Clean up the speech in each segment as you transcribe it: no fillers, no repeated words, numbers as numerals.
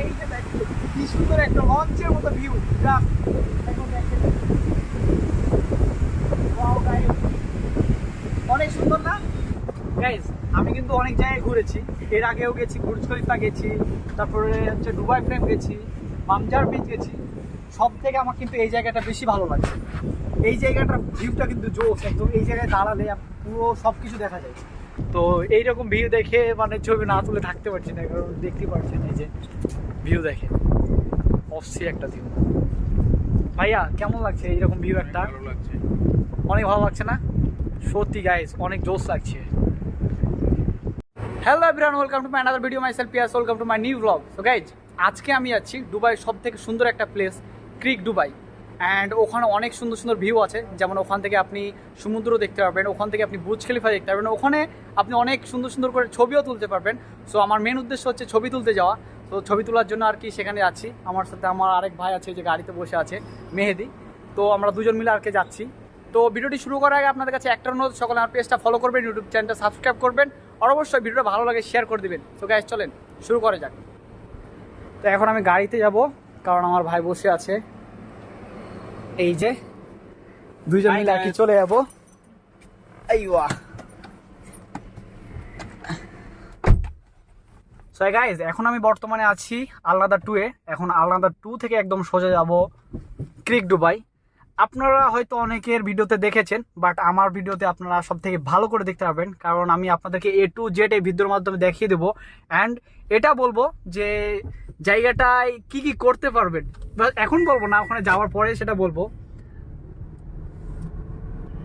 এই যে দেখো কি সুন্দর একটা লঞ্চের মতো ভিউ, যা এখন দেখেন। ওয়াও গাইস, অনেক সুন্দর না গাইস? আমি কিন্তু অনেক জায়গায় ঘুরেছি, এর আগেও গেছি, বুর্জ খলিফা গেছি, তারপরে হচ্ছে দুবাই ফ্রেম গেছি, মামজার বিচ গেছি। সব থেকে আমার কিন্তু এই জায়গাটা বেশি ভালো লাগে। এই জায়গাটার ভিউটা কিন্তু জোস একদম, এই জায়গায় দাঁড়ালে পুরো সব কিছু দেখা যায়। তো এইরকম ভিউ দেখে মানে ছবি না তুলে থাকতে পারছি না, কারণ দেখতে পাচ্ছেন এই যে ভিউ দেখে অফসি একটা ভিউ। ভাইয়া কেমন লাগছে এইরকম ভিউ একটা? ভালো লাগছে। অনেক ভালো লাগছে না? সত্যি গাইস অনেক জোস লাগছে। Hello everyone, welcome to my another video, myself Piyas, welcome to my new blog. So guys, আজকে আমি যাচ্ছি দুবাইয়ের সব থেকে সুন্দর একটা প্লেস, ক্রিক দুবাই। অ্যান্ড ওখানে অনেক সুন্দর সুন্দর ভিউ আছে, যেমন ওখান থেকে আপনি সমুদ্র দেখতে পারবেন, ওখান থেকে আপনি বুর্জ খলিফা দেখতে পারবেন, ওখানে আপনি অনেক সুন্দর সুন্দর করে ছবিও তুলতে পারবেন। সো আমার মেন উদ্দেশ্য হচ্ছে ছবি তুলতে যাওয়া। তো ছবি তোলার জন্য আর কি সেখানে যাচ্ছি। আমার সাথে আমার আরেক ভাই আছে যে গাড়িতে বসে আছে, মেহেদি। তো আমরা দুজন মিলে আর কি যাচ্ছি। তো ভিডিওটি শুরু করার আগে আপনাদের কাছে একটা অনুরোধ, সকলে আমার পেজটা ফলো করবেন, ইউটিউব চ্যানেলটা সাবস্ক্রাইব করবেন, আর অবশ্যই ভিডিওটা ভালো লাগে শেয়ার করে দিবেন। তো গাইস চলেন শুরু করে যাক। তো এখন আমি গাড়িতে যাব, কারণ আমার ভাই বসে আছে, এই যে দুইজন মিলে আর কি চলে যাবো। আইওয়া। সো গাইস, এখন আমি বর্তমানে আছি আলনাদা 2-এ। এখন আলনাদা 2 থেকে একদম সোজা যাব ক্রিক দুবাই। আপনারা হয়তো অনেকের ভিডিওতে দেখেছেন, বাট আমার ভিডিওতে আপনারা সব থেকে ভালো করে দেখতে পারবেন, কারণ আমি আপনাদেরকে A to Z এই ভিডিওর মাধ্যমে দেখিয়ে দেবো। অ্যান্ড এটা বলবো যে জায়গাটায় কি কি করতে পারবেন, এখন বলবো না, ওখানে যাওয়ার পরে সেটা বলবো।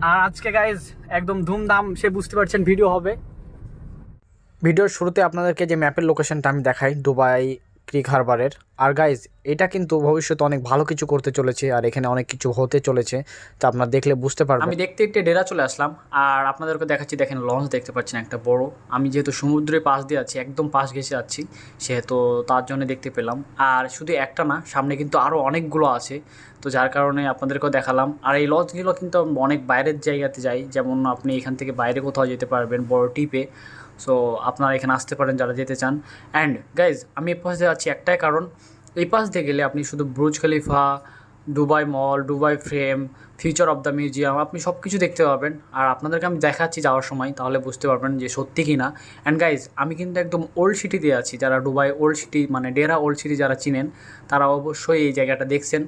আর আজকে গাইজ একদম ধুমধাম, সে বুঝতে পারছেন ভিডিও হবে। ভিডিওর শুরুতে আপনাদেরকে যে ম্যাপের লোকেশনটা আমি দেখাই দুবাই ক্রিক হারবারের। আর গাইজ এটা কিন্তু ভবিষ্যতে অনেক ভালো কিছু করতে চলেছে, আর এখানে অনেক কিছু হতে চলেছে, তো আপনারা দেখলে বুঝতে পারবেন। আমি দেখতে দেখতে ডেরা চলে আসলাম, আর আপনাদেরকে দেখাচ্ছি, দেখেন লঞ্চ দেখতে পাচ্ছেন একটা বড়। আমি যেহেতু সমুদ্রের পাশ দিয়ে আছি, একদম পাশ ঘেঁষে যাচ্ছি, সেহেতু তার জন্য দেখতে পেলাম। আর শুধু একটা না, সামনে কিন্তু আরও অনেকগুলো আছে, তো যার কারণে আপনাদেরকেও দেখালাম। আর এই লঞ্চগুলো কিন্তু অনেক বাইরের জায়গাতে যায়, যেমন আপনি এখান থেকে বাইরে কোথাও যেতে পারবেন বড় টিপে। সো আপনারা এখানে আসতে পারেন যারা যেতে চান। অ্যান্ড গাইজ আমি এই পাশে যাচ্ছি একটাই কারণ, এই পাশ দিয়ে গেলে আপনি শুধু Burj Khalifa, Dubai mall, Dubai frame, future of the museum, আপনি সব কিছু দেখতে পাবেন। আর আপনাদেরকে আমি দেখাচ্ছি যাওয়ার সময়, তাহলে বুঝতে পারবেন যে সত্যি কি না। অ্যান্ড গাইজ আমি কিন্তু একদম ওল্ড সিটিতে আছি, যারা দুবাই ওল্ড সিটি মানে ডেরা ওল্ড সিটি যারা চিনেন, তারা অবশ্যই এই জায়গাটা দেখছেন।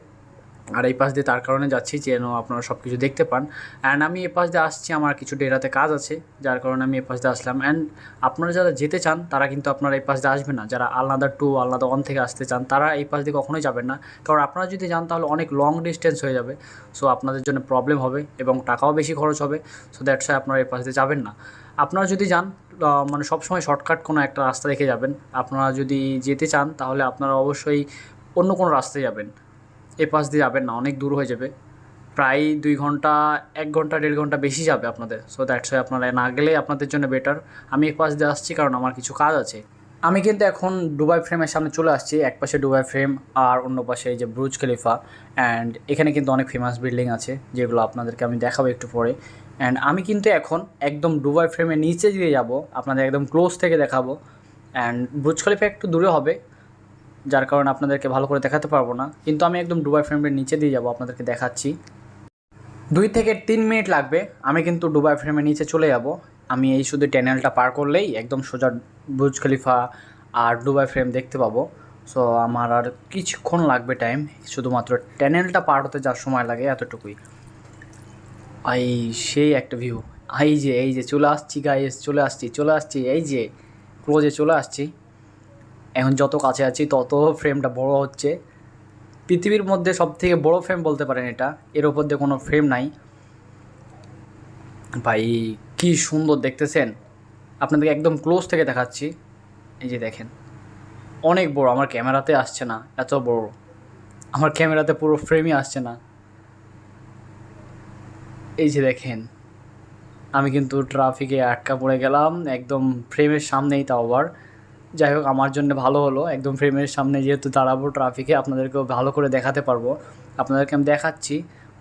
আর এই পাশ দিয়ে তার কারণে যাচ্ছি যেন আপনারা সব কিছু দেখতে পান। অ্যান্ড আমি এই পাশ দিয়ে আসছি, আমার কিছু ডেরাতে কাজ আছে, যার কারণে আমি এই পাশ দিয়ে আসলাম। অ্যান্ড আপনারা যারা যেতে চান তারা কিন্তু আপনারা এই পাশ দিয়ে আসবেন না, যারা আলনাদা 2 আলনাদা 1 থেকে আসতে চান তারা এই পাশ দিয়ে কখনোই যাবেন না, কারণ আপনারা যদি যান তাহলে অনেক লং ডিস্টেন্স হয়ে যাবে। সো আপনাদের জন্য প্রবলেম হবে এবং টাকাও বেশি খরচ হবে। সো দ্যাটস ওয়াই আপনারা এই পাশ দিয়ে যাবেন না। আপনারা যদি যান মানে সবসময় শর্টকাট কোনো একটা রাস্তা রেখে যাবেন। আপনারা যদি যেতে চান তাহলে আপনারা অবশ্যই অন্য কোনো রাস্তায় যাবেন, এ পাশ দিয়ে যাবেন না, অনেক দূর হয়ে যাবে, প্রায় 2 ঘন্টা 1 ঘন্টা 1.5 ঘন্টা বেশি যাবে আপনাদের। সো দ্যাটস ওয়াই আপনারা না গেলে আপনাদের জন্য বেটার। আমি এ পাশ দিয়ে আসছি কারণ আমার কিছু কাজ আছে। আমি কিন্তু এখন দুবাই ফ্রেমের সামনে চলে আসছি, এক পাশে দুবাই ফ্রেম আর অন্য পাশে এই যে বুর্জ খলিফা। অ্যান্ড এখানে কিন্তু অনেক ফেমাস বিল্ডিং আছে, যেগুলো আপনাদেরকে আমি দেখাবো একটু পরে। অ্যান্ড আমি কিন্তু এখন একদম দুবাই ফ্রেমের নিচে দিয়ে যাব, আপনাদের একদম ক্লোজ থেকে দেখাবো। অ্যান্ড বুর্জ খলিফা একটু দূরে হবে, যার কারণে আপনাদেরকে ভালো করে দেখাতে পারবো না, কিন্তু আমি একদম দুবাই ফ্রেমের নিচে দিয়ে যাব, আপনাদেরকে দেখাচ্ছি। 2 থেকে 3 মিনিট লাগবে, আমি কিন্তু দুবাই ফ্রেমের নিচে চলে যাব। আমি এই শুধু টানেলটা পার করলেই একদম সোজা বুর্জ খলিফা আর দুবাই ফ্রেম দেখতে পাবো। সো আমার আর কিছুক্ষণ লাগবে টাইম, শুধুমাত্র টানেলটা পার হতে যার সময় লাগে এতটুকুই। এই সেই একটা ভিউ, এই যে চলে আসছি গাইস, চলে আসছি, এই যে ক্লোজে চলে আসছি। এখন যত কাছে আছি তত ফ্রেমটা বড় হচ্ছে। পৃথিবীর মধ্যে সবথেকে বড় ফ্রেম বলতে পারেন এটা, এর ওপর দিয়ে কোনো ফ্রেম নাই। ভাই কি সুন্দর দেখতেছেন, আপনাদেরকে একদম ক্লোজ থেকে দেখাচ্ছি। এই যে দেখেন অনেক বড়, আমার ক্যামেরাতে আসছে না, এত বড় আমার ক্যামেরাতে পুরো ফ্রেমই আসছে না। এই যে দেখেন আমি কিন্তু ট্রাফিকে আটকা পড়ে গেলাম একদম ফ্রেমের সামনেই, তাও আবার। যাই হোক আমার জন্য ভালো হলো, একদম ফ্রেমের সামনে যেহেতু দাঁড়াবো ট্রাফিকে, আপনাদেরকেও ভালো করে দেখাতে পারবো। আপনাদেরকে আমি দেখাচ্ছি,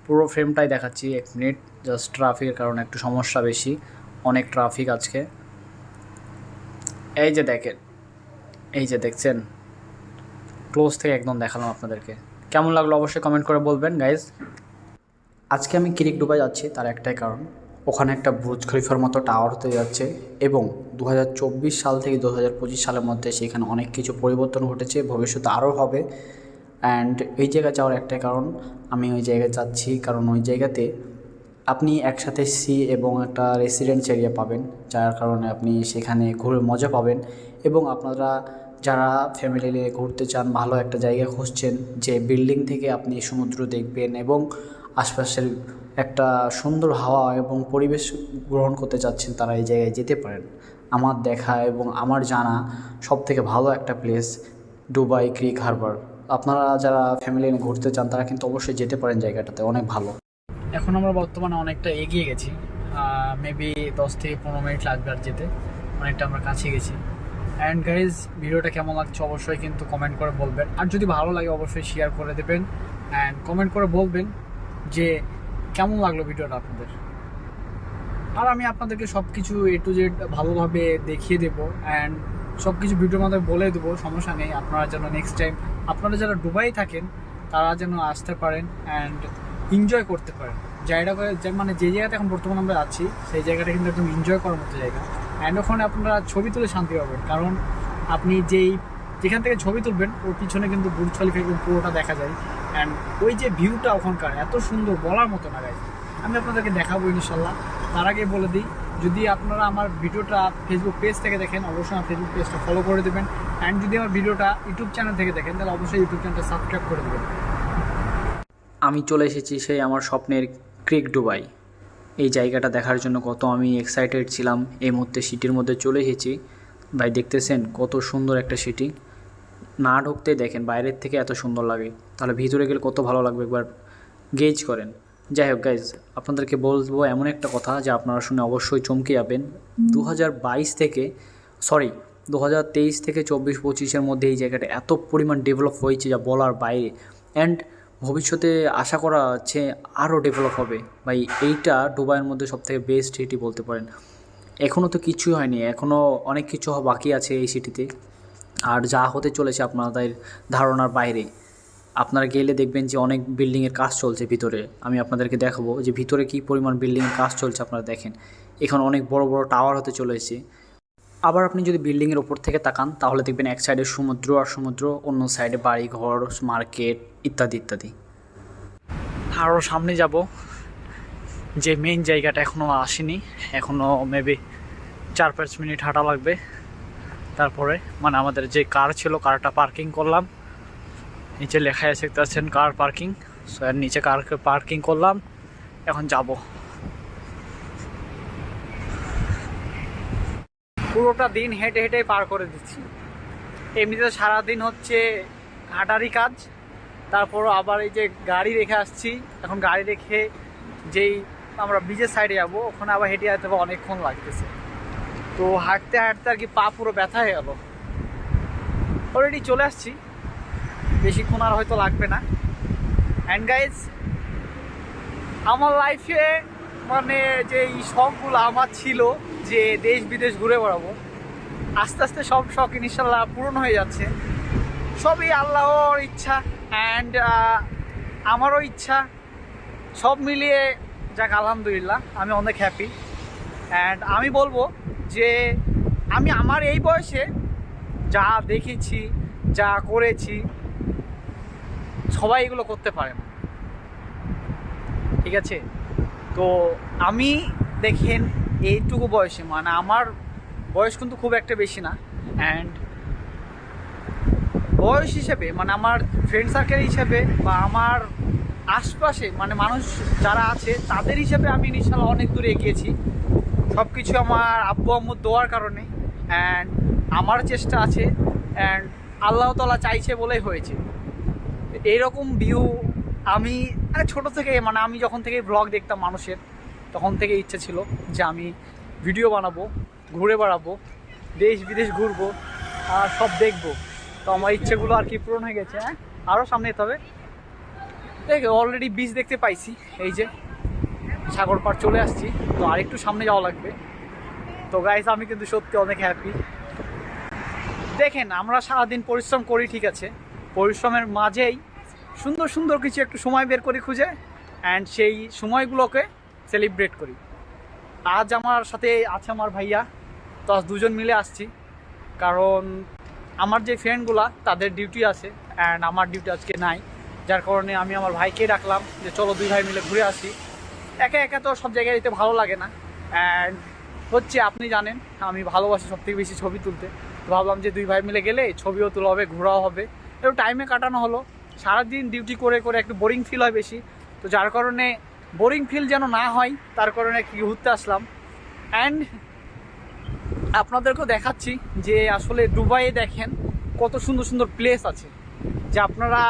পুরো ফ্রেমটাই দেখাচ্ছি। 1 মিনিট, জাস্ট ট্রাফিকের কারণে একটু সমস্যা বেশি, অনেক ট্রাফিক আজকে। এই যে দেখেন, এই যে দেখছেন ক্লোজ থেকে একদম দেখালাম আপনাদেরকে। কেমন লাগলো অবশ্যই কমেন্ট করে বলবেন গাইজ। আজকে আমি ক্রিক ডুবাই যাচ্ছি তার একটাই কারণ, ওখানে একটা বুর্জ খলিফার মতো টাওয়ার হতে যাচ্ছে এবং 2024 সাল থেকে 2025 সালের মধ্যে সেখানে অনেক কিছু পরিবর্তন ঘটেছে, ভবিষ্যতে আরও হবে। অ্যান্ড ওই জায়গায় যাওয়ার একটাই কারণ, আমি ওই জায়গায় যাচ্ছি কারণ ওই জায়গাতে আপনি একসাথে সি এবং একটা রেসিডেন্স এরিয়া পাবেন, যার কারণে আপনি সেখানে ঘুরে মজা পাবেন। এবং আপনারা যারা ফ্যামিলি নিয়ে ঘুরতে চান, ভালো একটা জায়গা খুঁজছেন যে বিল্ডিং থেকে আপনি সমুদ্র দেখবেন এবং আশপাশের একটা সুন্দর হাওয়া এবং পরিবেশ গ্রহণ করতে চাচ্ছেন, তারা এই জায়গায় যেতে পারেন। আমার দেখা এবং আমার জানা সবথেকে ভালো একটা প্লেস দুবাই ক্রিক হারবার। আপনারা যারা ফ্যামিলি নিয়ে ঘুরতে চান তারা কিন্তু অবশ্যই যেতে পারেন, জায়গাটাতে অনেক ভালো। এখন আমরা বর্তমানে অনেকটা এগিয়ে গেছি, মেবি 10 থেকে 15 মিনিট লাগবে আর যেতে, অনেকটা আমরা কাছে গেছি। অ্যান্ড গাইজ, ভিডিওটা কেমন লাগছে অবশ্যই কিন্তু কমেন্ট করে বলবেন, আর যদি ভালো লাগে অবশ্যই শেয়ার করে দেবেন অ্যান্ড কমেন্ট করে বলবেন যে কেমন লাগলো ভিডিওটা আপনাদের। আর আমি আপনাদেরকে সব কিছু A to Z ভালোভাবে দেখিয়ে দেবো অ্যান্ড সব কিছু ভিডিওর মধ্যে বলে দেবো, সমস্যা নেই। আপনারা যেন নেক্সট টাইম আপনারা যারা দুবাই থাকেন তারা যেন আসতে পারেন অ্যান্ড এনজয় করতে পারেন জায়গাটা, মানে যে জায়গাতে এখন বর্তমানে আমরা আছি সেই জায়গাটা কিন্তু একদম এনজয় করার মতো জায়গা। অ্যান্ড ওখানে আপনারা ছবি তুলে শান্তি পাবেন, কারণ আপনি যেখান থেকে ছবি তুলবেন ওর পিছনে কিন্তু বুর্জ খলিফা পুরোটা দেখা যায়। অ্যান্ড ওই যে ভিউটা ওখানকার এত সুন্দর, বলার মতো না গাইজ। আমি আপনাদেরকে দেখাবো ইনশাল্লাহ। তার আগে বলে দিই, যদি আপনারা আমার ভিডিওটা ফেসবুক পেজ থেকে দেখেন অবশ্যই আমার ফেসবুক পেজটা ফলো করে দেবেন। অ্যান্ড যদি আমার ভিডিওটা ইউটিউব চ্যানেল থেকে দেখেন তাহলে অবশ্যই ইউটিউব চ্যানেলটা সাবস্ক্রাইব করে দেবেন। আমি চলে এসেছি সেই আমার স্বপ্নের ক্রিক ডুবাই। এই জায়গাটা দেখার জন্য কত আমি এক্সাইটেড ছিলাম। এই মুহূর্তে সিটির মধ্যে চলে এসেছি। ভাই দেখতেছেন কত সুন্দর একটা সিটি, না ঢুকতে দেখেন বাইরের থেকে এত সুন্দর লাগে, তাহলে ভিতরে গেলে কত ভালো লাগবে একবার গেজ করেন। যাই হোক গাইজ, আপনাদেরকে বলবো এমন একটা কথা যে আপনারা শুনে অবশ্যই চমকে যাবেন। 2023 থেকে 24-25-এর মধ্যে এই জায়গাটা এত পরিমাণ ডেভেলপ হয়েছে যা বলার বাইরে। অ্যান্ড ভবিষ্যতে আশা করা হচ্ছে আরও ডেভেলপ হবে। ভাই এইটা দুবাইয়ের মধ্যে সবথেকে বেস্ট সিটি বলতে পারেন। এখনও তো কিছুই হয়নি, এখনও অনেক কিছু বাকি আছে এই সিটিতে, আর যা হতে চলেছে আপনাদের ধারণার বাইরে। আপনারা গেলে দেখবেন যে অনেক বিল্ডিংয়ের কাজ চলছে ভিতরে। আমি আপনাদেরকে দেখাবো যে ভিতরে কী পরিমাণ বিল্ডিংয়ের কাজ চলছে। আপনারা দেখেন এখানে অনেক বড় বড় টাওয়ার হতে চলেছে। আবার আপনি যদি বিল্ডিংয়ের ওপর থেকে তাকান তাহলে দেখবেন এক সাইডে সমুদ্র আর সমুদ্র, অন্য সাইডে বাড়ি ঘর, মার্কেট ইত্যাদি ইত্যাদি। আরও সামনে যাব, যে মেইন জায়গাটা এখনও আসেনি, এখনও মেবি 4-5 মিনিট হাঁটা লাগবে। তারপরে মানে আমাদের যে কার ছিল কারটা পার্কিং করলাম, নিচে লেখা আছে দেখতে পাচ্ছেন কার পার্কিং, সো এর নিচে কার পার্কিং করলাম, এখন যাব। পুরোটা দিন হেঁটে হেঁটে পার করে দিচ্ছি। এমনিতে সারাদিন হচ্ছে হাঁটারই কাজ, তারপরও আবার এই যে গাড়ি রেখে আসছি, এখন গাড়ি রেখে যেই আমরা ব্রিজের সাইডে যাবো ওখানে আবার হেঁটে যেতে হবে, অনেকক্ষণ লাগতেছে। তো হাঁটতে হাঁটতে আর কি পা পুরো ব্যথা হয়ে গেল। অলরেডি চলে আসছি, বেশিক্ষণ আর হয়তো লাগবে না। অ্যান্ড গাইজ, আমার লাইফে মানে যে এই শখগুলো আমার ছিল যে দেশ বিদেশ ঘুরে বেড়াবো, আস্তে আস্তে সব শখ ইনশাল্লাহ পূরণ হয়ে যাচ্ছে। সবই আল্লাহর ইচ্ছা অ্যান্ড আমারও ইচ্ছা, সব মিলিয়ে যাক আলহামদুলিল্লাহ আমি অনেক হ্যাপি। অ্যান্ড আমি বলবো যে আমি আমার এই বয়সে যা দেখেছি, যা করেছি, সবাই এগুলো করতে পারে না, ঠিক আছে? তো আমি দেখেন এইটুকু বয়সে, মানে আমার বয়স কিন্তু খুব একটা বেশি না, অ্যান্ড বয়স হিসেবে মানে আমার ফ্রেন্ড সার্কেল হিসেবে বা আমার আশপাশে মানে মানুষ যারা আছে তাদের হিসেবে আমি ইনশাল্লাহ অনেক দূরে এগিয়েছি। সব কিছু আমার আব্বু আম্মুর দোয়ার কারণে, অ্যান্ড আমার চেষ্টা আছে, অ্যান্ড আল্লাহ তাআলা চাইছে বলেই হয়েছে। এইরকম ভিউ আমি ছোটো থেকে, মানে আমি যখন থেকে ব্লগ দেখতাম মানুষের, তখন থেকে ইচ্ছে ছিল যে আমি ভিডিও বানাবো, ঘুরে বেড়াবো, দেশ বিদেশ ঘুরবো আর সব দেখবো। তো আমার ইচ্ছেগুলো আর কি পূরণ হয়ে গেছে। হ্যাঁ, আরও সামনে যেতে হবে। অলরেডি বিচ দেখতে পাইছি, এই যে সাগর পাড় চলে আসছি, তো আরেকটু সামনে যাওয়া লাগবে। তো গাইস, আমি কিন্তু সত্যি অনেক হ্যাপি। দেখেন আমরা সারাদিন পরিশ্রম করি ঠিক আছে, পরিশ্রমের মাঝেই সুন্দর সুন্দর কিছু একটু সময় বের করি খুঁজে, অ্যান্ড সেই সময়গুলোকে সেলিব্রেট করি। আজ আমার সাথে আছে আমার ভাইয়া, তো আজ দুজন মিলে আসছি, কারণ আমার যে ফ্রেন্ডগুলা তাদের ডিউটি আছে অ্যান্ড আমার ডিউটি আজকে নাই, যার কারণে আমি আমার ভাইকে ডাকলাম যে চলো দুই ভাই মিলে ঘুরে আসি। একা একা তো সব জায়গায় যেতে ভালো লাগে না, অ্যান্ড হচ্ছে আপনি জানেন আমি ভালোবাসি সবথেকে বেশি ছবি তুলতে, তো ভাবলাম যে দুই ভাই মিলে গেলে ছবিও তোলা হবে, ঘোরাও হবে, একটু টাইমে কাটানো হলো। সারাদিন ডিউটি করে করে একটু বোরিং ফিল হয় বেশি, তো যার কারণে বোরিং ফিল যেন না হয় তার কারণে একটু ঘুরতে আসলাম। অ্যান্ড আপনাদেরকেও দেখাচ্ছি যে আসলে দুবাইয়ে দেখেন কত সুন্দর সুন্দর প্লেস আছে, যে আপনারা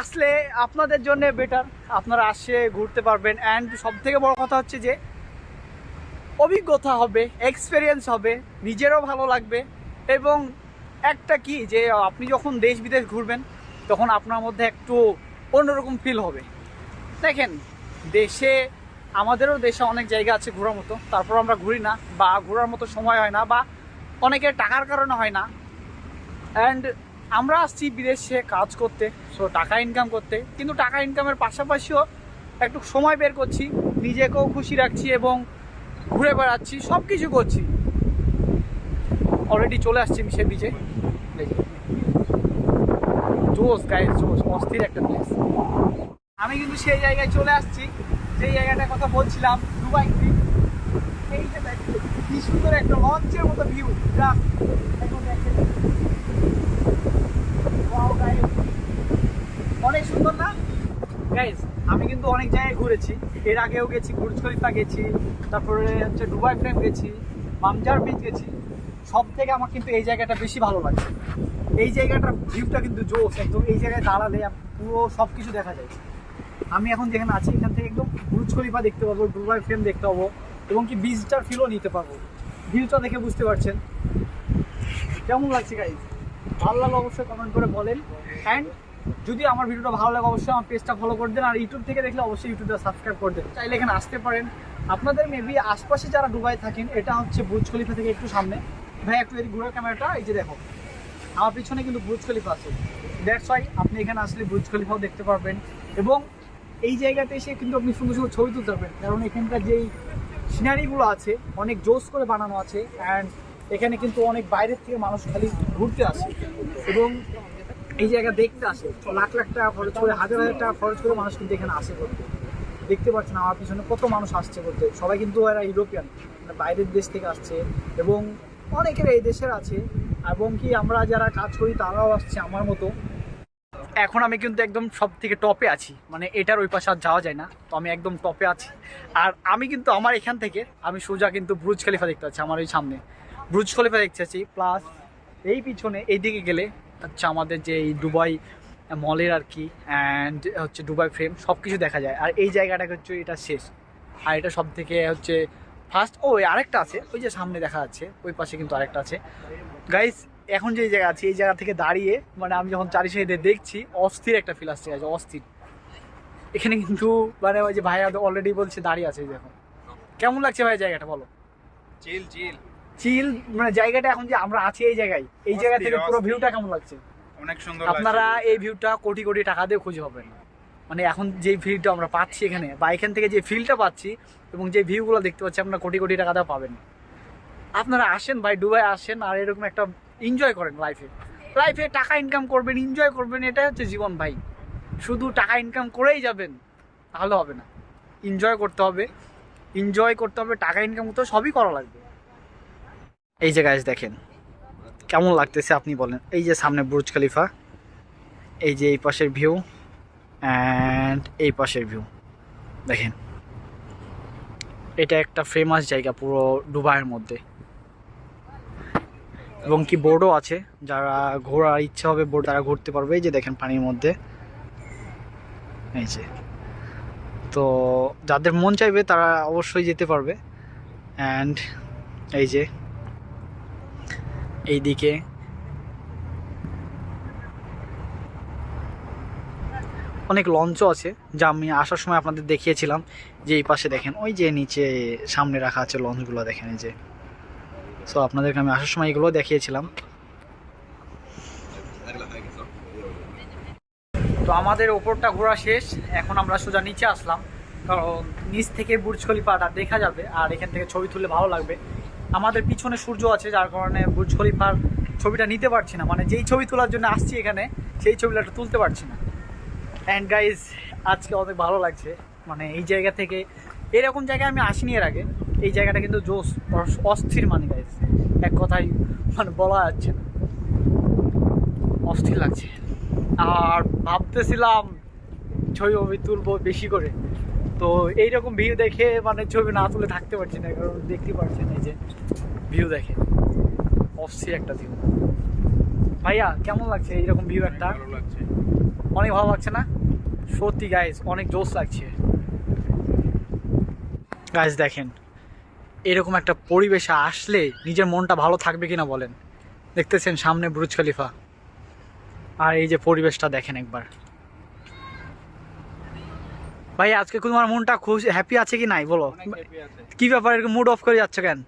আসলে আপনাদের জন্য বেটার, আপনারা আসে ঘুরতে পারবেন। অ্যান্ড সবথেকে বড় কথা হচ্ছে যে অভিজ্ঞতা হবে, এক্সপিরিয়েন্স হবে, নিজেরও ভালো লাগবে, এবং একটা কি যে আপনি যখন দেশ বিদেশ ঘুরবেন তখন আপনার মধ্যে একটু অন্যরকম ফিল হবে। দেখেন দেশে, আমাদেরও দেশে অনেক জায়গা আছে ঘোরার মতো, তারপর আমরা ঘুরি না বা ঘোরার মতো সময় হয় না, বা অনেকের টাকার কারণে হয় না। অ্যান্ড আমরা আসছি বিদেশে কাজ করতে, সো টাকা ইনকাম করতে, কিন্তু টাকা ইনকামের পাশাপাশিও একটু সময় বের করছি, নিজেকেও খুশি রাখছি এবং ঘুরে বেড়াচ্ছি, সব কিছু করছি। অলরেডি চলে আসছি সে বিচে, জোস গাইস, জোস, অস্থির একটা প্লেস। আমি কিন্তু সেই জায়গায় চলে আসছি যেই জায়গাটার কথা বলছিলাম, দুবাই ক্রিক। এই যে দেখেন কি সুন্দর একটা লঞ্চের মতো ভিউ, এখন দেখেন অনেক সুন্দর না গাইস? আমি কিন্তু অনেক জায়গায় ঘুরেছি, এর আগেও গেছি, বুর্জ খলিফা গেছি, তারপরে হচ্ছে দুবাই ফ্রেম গেছি, মামজার বিচ গেছি। সব থেকে আমার কিন্তু এই জায়গাটা বেশি ভালো লাগছে। এই জায়গাটার ভিউটা কিন্তু জোস একদম, এই জায়গায় দাঁড়ালে পুরো সব কিছু দেখা যায়। আমি এখন যেখানে আছি এখান থেকে একদম বুর্জ খলিফা দেখতে পাবো, দুবাই ফ্রেম দেখতে পাবো, এবং কি বিচটার ফিলও নিতে পারবো। ভিউটা দেখে বুঝতে পারছেন কেমন লাগছে গাইজ। ভালো লাগলে অবশ্যই কমেন্ট করে বলেন, অ্যান্ড যদি আমার ভিডিওটা ভালো লাগে অবশ্যই আমার পেজটা ফলো করে দেন, আর ইউটিউব থেকে দেখলে অবশ্যই ইউটিউবটা সাবস্ক্রাইব করে দেন। চাইলে এখানে আসতে পারেন। আপনাদের মেবি আশপাশে যারা দুবাই থাকেন, এটা হচ্ছে বুর্জ খলিফা থেকে একটু সামনে। ভাই একটু এদিকে ঘুরে ক্যামেরাটা, এই যে দেখো আমার পিছনে কিন্তু বুর্জ খলিফা আছে, দ্যাটস ওয়াই আপনি এখানে আসলে বুর্জ খলিফাও দেখতে পারবেন, এবং এই জায়গাতে এসে কিন্তু আপনি সুন্দর সুন্দর ছবি তুলতে পারবেন, কারণ এখানকার যেই সিনারিগুলো আছে অনেক জোস করে বানানো আছে। অ্যান্ড এখানে কিন্তু অনেক বাইরের থেকে মানুষ খালি ঘুরতে আসে এবং এই জায়গা দেখতে আসে, লাখ লাখ টাকা খরচ করে, হাজার হাজার টাকা খরচ করে মানুষ কিন্তু এখানে আসে করতে। দেখতে পাচ্ছেন আমার পিছনে কত মানুষ আসছে করতে, সবাই কিন্তু এরা ইউরোপিয়ান, মানে বাইরের দেশ থেকে আসছে, এবং অনেকের এই দেশের আছে, এবং কি আমরা যারা কাজ করি তারাও আসছে আমার মতো। এখন আমি কিন্তু একদম সব থেকে টপে আছি, মানে এটার ওই পাশে আর যাওয়া যায় না, তো আমি একদম টপে আছি। আর আমি কিন্তু আমার এখান থেকে আমি সোজা কিন্তু বুর্জ খলিফা দেখতে পাচ্ছি, আমার ওই সামনে বুর্জ খলিফা দেখতে পাচ্ছি, প্লাস এই পিছনে এইদিকে গেলে হচ্ছে আমাদের যে এই দুবাই মলের আর কি, অ্যান্ড হচ্ছে দুবাই ফ্রেম সব কিছু দেখা যায়। আর এই জায়গাটা হচ্ছে এটা শেষ, আর এটা সব থেকে হচ্ছে ফার্স্ট। ও আরেকটা আছে ওই যে সামনে দেখা যাচ্ছে, ওই পাশে কিন্তু আরেকটা আছে গাইস। এখন যে জায়গা আছে এই জায়গা থেকে দাঁড়িয়ে মানে আমি যখন চারি সাইডে দেখছি অস্থির একটা ফিল আসছে, অস্থির। এখানে কিন্তু মানে ওই যে ভাইয়া অলরেডি বলছে দাঁড়িয়ে আছে, দেখো কেমন লাগছে ভাই জায়গাটা বলো? চিল চিল চিল, মানে জায়গাটা এখন যে আমরা আছি এই জায়গায়, এই জায়গা থেকে পুরো ভিউটা কেমন লাগছে? অনেক সুন্দর। আপনারা এই ভিউটা কোটি কোটি টাকা দিয়ে খুঁজে পাবেন না, মানে এখন যে ভিউটা আমরা পাচ্ছি এখানে, বা এখান থেকে যে ফিলটা পাচ্ছি এবং যে ভিউগুলো দেখতে পাচ্ছি আপনারা কোটি কোটি টাকা দিয়ে পাবেন। আপনারা আসেন ভাই, দুবাই আসেন, আর এরকম একটা এনজয় করেন লাইফে। লাইফে টাকা ইনকাম করবেন, এনজয় করবেন, এটাই হচ্ছে জীবন ভাই। শুধু টাকা ইনকাম করেই যাবেন তাহলে হবে না, এনজয় করতে হবে, এনজয় করতে হবে, টাকা ইনকাম করতে হবে, সবই করা লাগবে। এই যে গাইস দেখেন কেমন লাগতেছে আপনি বলেন। এই যে সামনে বুর্জ খলিফা, এই যে এই পাশের ভিউ, অ্যান্ড এই পাশের ভিউ দেখেন। এটা একটা ফেমাস জায়গা পুরো দুবাইয়ের মধ্যে, এবং কি বোর্ডও আছে, যারা ঘোরার ইচ্ছা হবে বোর্ড তারা ঘুরতে পারবে। এই যে দেখেন পানির মধ্যে, এই যে, তো যাদের মন চাইবে তারা অবশ্যই যেতে পারবে। অ্যান্ড এই যে এইদিকে অনেক লঞ্চও আছে, যা আমি আসার সময় আপনাদের দেখিয়েছিলাম, যে এই পাশে দেখেন ওই যে নিচে সামনে রাখা আছে লঞ্চগুলো দেখেন, এই যে। সো আপনাদেরকে আমি আসার সময় এগুলো দেখিয়েছিলাম। তো আমাদের ওপরটা ঘোরা শেষ, এখন আমরা সোজা নিচে আসলাম, কারণ নিচ থেকে বুর্জ খলিফাটা দেখা যাবে আর এখান থেকে ছবি তুললে ভালো লাগবে। আমাদের পিছনে সূর্য আছে, যার কারণে বুর্জ খলিফার ছবিটা নিতে পারছি না, মানে যেই ছবি তোলার জন্য আসছি এখানে সেই ছবিটা তুলতে পারছি না। অ্যান্ড গাইজ আজকে অনেক ভালো লাগছে, মানে এই জায়গা থেকে এরকম জায়গায় আমি আসিনি এর আগে। এই জায়গাটা কিন্তু জোস, অস্থির, মানে গাইজ এক কথায় মানে বলা যাচ্ছে না, অস্থির লাগছে। আর ভাবতেছিলাম ছবি তুলবো বেশি করে, তো এইরকম ভিউ দেখে মানে ছবি না তুলে থাকতে পারছি না, কারণ দেখতে পাচ্ছেন এই যে ভিউ দেখে অস্থির একটা ভিউ। ভাইয়া কেমন লাগছে এইরকম ভিউ? একটা ভালো লাগছে। অনেক ভালো লাগছে না? সত্যি গাইজ অনেক জোশ লাগছে। গাইজ দেখেন এরকম একটা পরিবেশে আসলে নিজের মনটা ভালো থাকবে কিনা বলেন। দেখতেছেন সামনে বুর্জ খলিফা, আর এই যে পরিবেশটা দেখেন একবার। ভাই আজকে তোমার মনটা খুশি, হ্যাপি আছে কি নাই বলো? অনেক happy আছে। কি ব্যাপার, এরকম মুড অফ করে যাচ্ছ কেন?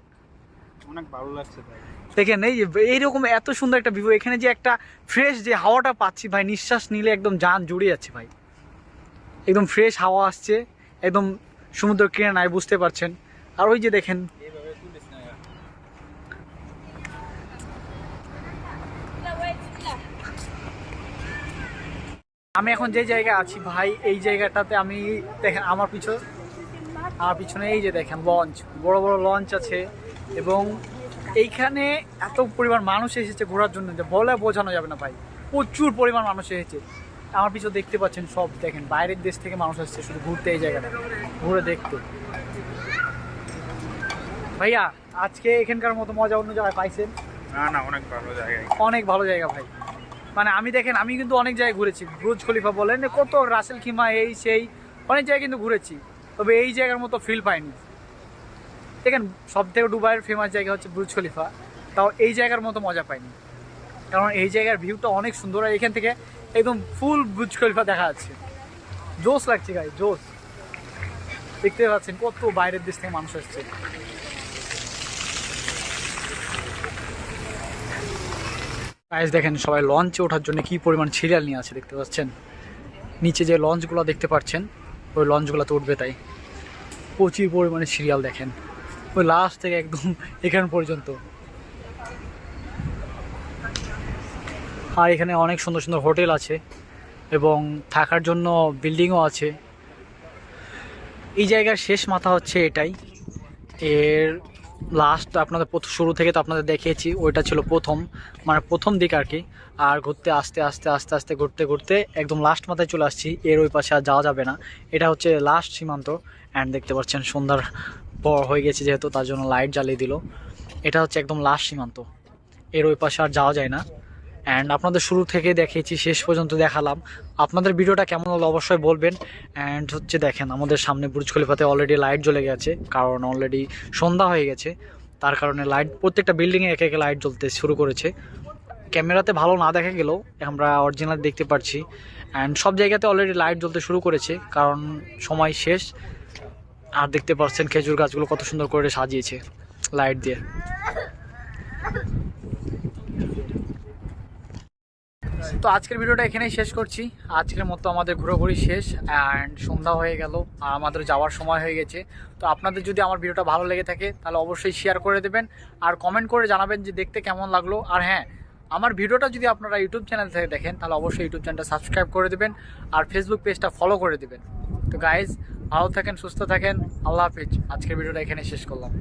অনেক ভালো লাগছে তাই। দেখেন এই যে এইরকম এত সুন্দর একটা ভিউ, এখানে যে একটা ফ্রেশ যে হাওয়াটা পাচ্ছি ভাই, নিঃশ্বাস নিলে একদম জান জুড়ে যাচ্ছে ভাই, একদম ফ্রেশ হাওয়া আসছে, একদম সমুদ্র কিনারায়, বুঝতে পারছেন। আর ওই যে দেখেন এইভাবে তুলিস না। আমি এখন যে জায়গায় আছি ভাই, এই জায়গাটাতে আমি দেখেন আমার পিছনে এই যে দেখেন লঞ্চ, বড় বড় লঞ্চ আছে, এবং এইখানে এত পরিমাণ মানুষ এসেছে ঘোরার জন্য যে বলে বোঝানো যাবে না ভাই, প্রচুর পরিমাণ মানুষ এসেছে। আমার পিছনে দেখতে পাচ্ছেন সব, দেখেন বাইরের দেশ থেকে মানুষ আসছে শুধু ঘুরতে, এই জায়গাটা ঘুরে দেখতে। ভাইয়া আজকে এখানকার মতো মজা অন্য জায়গায় পাইছেন? না না, অনেক ভালো জায়গা। অনেক ভালো জায়গা ভাই, মানে আমি দেখেন আমি কিন্তু অনেক জায়গায় ঘুরেছি, বুর্জ খলিফা বলেন, কত রাসেল খিমা, এই সেই অনেক জায়গায় কিন্তু ঘুরেছি, তবে এই জায়গার মতো ফিল পাইনি। দেখেন সব থেকে দুবাইয়ের ফেমাস জায়গা হচ্ছে বুর্জ খলিফা, তাও এই জায়গার মতো মজা পাইনি, কারণ এই জায়গার ভিউটা অনেক সুন্দর, আর এখান থেকে একদম ফুল বুর্জ খলিফা দেখা যাচ্ছে, জোস লাগছে গাই, জোস। দেখতে পাচ্ছেন কত বাইরের দেশ থেকে মানুষ আসছে। গাইস দেখেন সবাই লঞ্চে ওঠার জন্য কি পরিমাণ সিরিয়াল নিয়ে আছে, দেখতে পাচ্ছেন নিচে যে লঞ্চগুলো দেখতে পাচ্ছেন, ওই লঞ্চগুলোতে উঠবে, তাই প্রচুর পরিমাণে সিরিয়াল দেখেন, ওই লাস্ট থেকে একদম এখান পর্যন্ত। আর এখানে অনেক সুন্দর সুন্দর হোটেল আছে এবং থাকার জন্য বিল্ডিংও আছে। এই জায়গার শেষ মাথা হচ্ছে এটাই, এর লাস্ট আপনাদের শুরু থেকে তো আপনাদের দেখিয়েছি, ওইটা ছিল প্রথম, মানে প্রথম দিক আর কি। আর ঘুরতে আস্তে আস্তে আস্তে আস্তে ঘুরতে ঘুরতে একদম লাস্ট মাথায় চলে আসছি, এর ওই পাশে আর যাওয়া যাবে না, এটা হচ্ছে লাস্ট সীমান্ত। অ্যান্ড দেখতে পাচ্ছেন সন্ধ্যার পর হয়ে গেছে যেহেতু, তার জন্য লাইট জ্বালিয়ে দিল। এটা হচ্ছে একদম লাস্ট সীমান্ত, এর ওই পাশে আর যাওয়া যায় না। অ্যান্ড আপনাদের শুরু থেকে দেখিয়েছি, শেষ পর্যন্ত দেখালাম। আপনাদের ভিডিওটা কেমন হলো অবশ্যই বলবেন। অ্যান্ড হচ্ছে দেখেন আমাদের সামনে বুর্জ খলিফাতে অলরেডি লাইট জ্বলে গেছে, কারণ অলরেডি সন্ধ্যা হয়ে গেছে, তার কারণে লাইট প্রত্যেকটা বিল্ডিংয়ে একে একে লাইট জ্বলতে শুরু করেছে। ক্যামেরাতে ভালো না দেখা গেলেও আমরা অরিজিনাল দেখতে পাচ্ছি। অ্যান্ড সব জায়গাতে অলরেডি লাইট জ্বলতে শুরু করেছে, কারণ সময় শেষ। আর দেখতে পাচ্ছেন খেজুর গাছগুলো কত সুন্দর করে সাজিয়েছে লাইট দিয়ে। তো আজকের ভিডিওটা এখানেই শেষ করছি, আজকের মতো আমাদের ঘোরাঘুরি শেষ, অ্যান্ড সন্ধ্যা হয়ে গেল আর আমাদের যাওয়ার সময় হয়ে গেছে। তো আপনাদের যদি আমার ভিডিওটা ভালো লেগে থাকে তাহলে অবশ্যই শেয়ার করে দেবেন, আর কমেন্ট করে জানাবেন যে দেখতে কেমন লাগলো। আর হ্যাঁ, আমার ভিডিওটা যদি আপনারা ইউটিউব চ্যানেল থেকে দেখেন তাহলে অবশ্যই ইউটিউব চ্যানেলটা সাবস্ক্রাইব করে দেবেন, আর ফেসবুক পেজটা ফলো করে দেবেন। তো গাইজ ভালো থাকেন, সুস্থ থাকেন, আল্লাহ হাফিজ। আজকের ভিডিওটা এখানে শেষ করলাম।